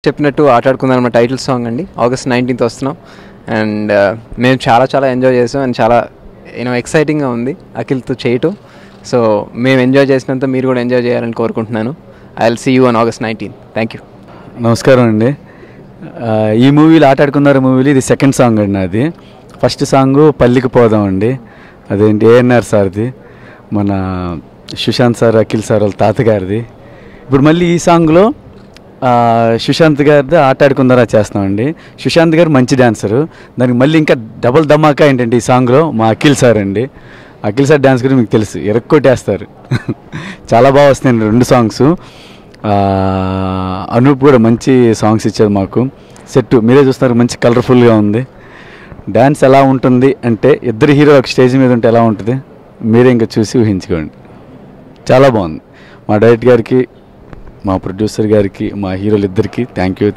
చెప్పినట్టు ఆటాడుకుందాం మన title song అండి. August 19th వస్తున్నాం అండ్ మేము చాలా ఎంజాయ్ చేసాం అండ్ చాలా ఎక్సైటింగ్గా ఉంది అఖిల్తో చేయటం. సో మేము ఎంజాయ్ చేసినంత మీరు కూడా ఎంజాయ్ చేయాలని కోరుకుంటున్నాను. I will see you on August 19th. Thank you. నమస్కారం అండి. ఈ మూవీలో ఆటాడుకున్నారు మూవీలో ఇది సెకండ్ సాంగ్ అండి. అది ఫస్ట్ సాంగ్ పల్లికి పోదాం అండి, అదేంటి ANR సార్ది, మన సుశాంత్ సార్ అఖిల్ సార్ వాళ్ళ తాతగారిది. ఇప్పుడు మళ్ళీ ఈ సాంగ్లో సుశాంత్ గారిది ఆటాడుకుందారా చేస్తామండి. సుశాంత్ గారు మంచి డ్యాన్సరు, దానికి మళ్ళీ ఇంకా డబుల్ ధమాకా ఏంటంటే ఈ సాంగ్లో మా అఖిల్ సార్ అండి. అఖిల్ సార్ డ్యాన్స్ గురించి మీకు తెలుసు, ఎరక్కొట్టేస్తారు. చాలా బాగా వస్తాయండి రెండు సాంగ్స్. అనూప్ కూడా మంచి సాంగ్స్ ఇచ్చారు మాకు. సెట్ మీరే చూస్తున్నారు, మంచి కలర్ఫుల్గా ఉంది. డ్యాన్స్ ఎలా ఉంటుంది అంటే ఇద్దరు హీరో ఒక స్టేజ్ మీద ఉంటే ఎలా ఉంటుంది మీరే ఇంకా చూసి ఊహించుకోండి. చాలా బాగుంది. మా డైరెక్టర్ గారికి, మా ప్రొడ్యూసర్ గారికి, మా హీరోలు ఇద్దరికి థ్యాంక్ యూ.